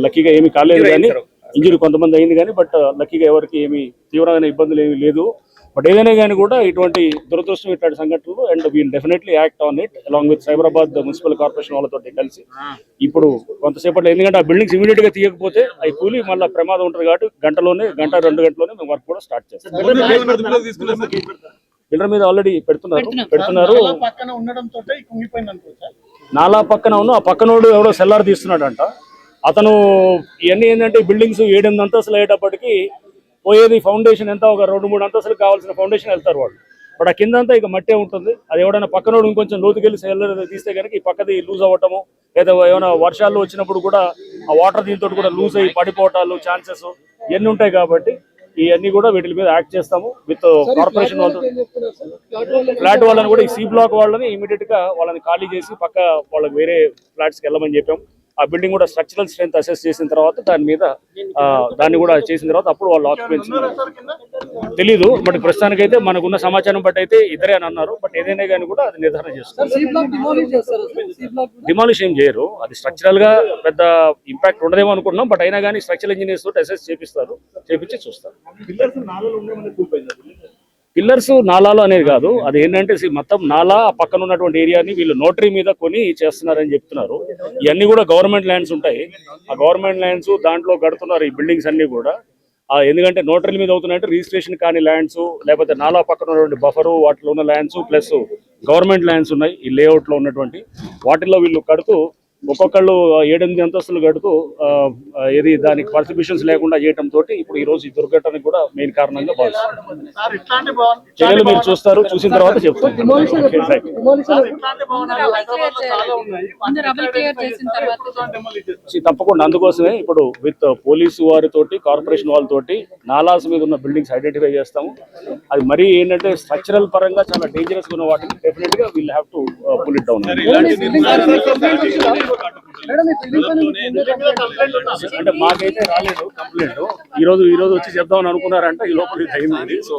లక్కీగా ఏమీ కాలేదు కానీ ఇంజురీ కొంతమంది అయింది కానీ బట్ లక్కీగా ఎవరికి ఏమి తీవ్రమైన ఇబ్బందులు ఏమీ లేదు. బట్ ఏదైనా కానీ కూడా ఇటువంటి దురదృష్టం ఇట్లాంటి సంఘటనలు and we'll definitely act on it along with Cyberabad municipal corporation వాళ్ళతో కలిసి ఇప్పుడు కొంతసేపట్లో ఎందుకంటే ఆ బిల్డింగ్స్ ఇమీడియట్ గా తీయకపోతే అవి కూలి మళ్ళీ ప్రమాదం ఉంటుంది కాబట్టి గంట 2 గంటలోనే మేము వర్క్ కూడా స్టార్ట్ చేస్తాం. బిల్డర్ మీద ఆల్రెడీ పెడుతున్నారు. నాలా పక్కన ఉన్న ఆ పక్కనోడు ఎవరో సెల్లార్ తీస్తున్నాడంట. అతను ఇవన్నీ ఏంటంటే బిల్డింగ్స్ 7-8 అంతస్తులు అయ్యేటప్పటికి పోయేది ఫౌండేషన్ ఎంత ఒక 2-3 అంతస్తులకు కావాల్సిన ఫౌండేషన్ వెళ్తారు వాళ్ళు. బట్ ఆ కిందంతా ఇక మట్టే ఉంటుంది. అది ఎవడైనా పక్కనోడు ఇంకొంచెం లోతుకెళ్ళి సెల్లర్ తీస్తే కనుక ఈ పక్కది లూజ్ అవ్వటము లేదా ఏమైనా వర్షాలు వచ్చినప్పుడు కూడా ఆ వాటర్ దీంతో కూడా లూజ్ అయ్యి పడిపోవటాలు ఛాన్సెస్ ఇవన్నీ ఉంటాయి. కాబట్టి ఇవన్నీ కూడా వీటి మీద యాక్ట్ చేస్తాము విత్ కార్పొరేషన్ వాళ్ళతో. ఫ్లాట్ వాళ్ళని కూడా ఈ సి బ్లాక్ వాళ్ళని ఇమీడియట్ గా వాళ్ళని ఖాళీ చేసి పక్క వాళ్ళకి వేరే ఫ్లాట్స్కి వెళ్ళమని చెప్పాము. ఆ బిల్డింగ్ కూడా స్ట్రక్చరల్ స్ట్రెంత్ అసెస్ చేసిన తర్వాత దాన్ని కూడా చేసిన తర్వాత అప్పుడు వాళ్ళు ఆక్యుపెన్సీ తెలీదు. బట్ ప్రస్తుతానికైతే మనకున్న సమాచారం బట్టి అయితే ఇద్దరే అని అన్నారు. బట్ ఏదైనా కానీ కూడా అది నిర్ధారణ చేస్తారు. డిమాలిష్ ఏం చేయరు. అది స్ట్రక్చరల్ గా పెద్ద ఇంపాక్ట్ ఉండదేమో అనుకుంటున్నాం. బట్ అయినా కానీ స్ట్రక్చరల్ ఇంజనీర్స్ తోటి అసెస్ చేపిస్తారు, చేపించి చూస్తారు. పిల్లర్స్ నాలాలు అనేది కాదు, అది ఏంటంటే మొత్తం నాలా పక్కన ఉన్నటువంటి ఏరియాని వీళ్ళు నోటరీ మీద కొని చేస్తున్నారని చెప్తున్నారు. ఇవన్నీ కూడా గవర్నమెంట్ ల్యాండ్స్ ఉంటాయి. ఆ గవర్నమెంట్ ల్యాండ్స్ దాంట్లో కడుతున్నారు ఈ బిల్డింగ్స్ అన్ని కూడా. ఎందుకంటే నోటరీల మీద అవుతున్నాయంటే రిజిస్ట్రేషన్ కాని ల్యాండ్స్ లేకపోతే నాలా పక్కన ఉన్నటువంటి బఫరు వాటిలో ఉన్న ల్యాండ్స్ ప్లస్ గవర్నమెంట్ ల్యాండ్స్ ఉన్నాయి ఈ లేఅవుట్లో ఉన్నటువంటి వాటిల్లో వీళ్ళు కడుతూ ఒక్కొక్కళ్ళు 7-8 అంతస్తులు కడుతూ ఏది దానికి పర్మిషన్స్ లేకుండా చేయడం తోటి ఇప్పుడు ఈ రోజు ఈ దుర్ఘటనకు కూడా మెయిన్ కారణంగా భావిస్తున్నారు. చర్యలు మీరు చూస్తారు, చూసిన తర్వాత చెప్తారు. తప్పకుండా అందుకోసమే ఇప్పుడు విత్ పోలీసు వారితోటి కార్పొరేషన్ వాళ్ళతోటి నాలాస్ మీద ఉన్న బిల్డింగ్స్ ఐడెంటిఫై చేస్తాము. అది మరీ ఏంటంటే స్ట్రక్చరల్ పరంగా చాలా డేంజరస్ ఉన్న వాటిని డెఫినెట్ గా we'll have to pull it down. అంటే మాకైతే రాలేదు కంప్లైంట్. ఈ రోజు వచ్చి చెప్దామని అనుకున్నారంట. ఈ లోపల ఇది అయింది. సో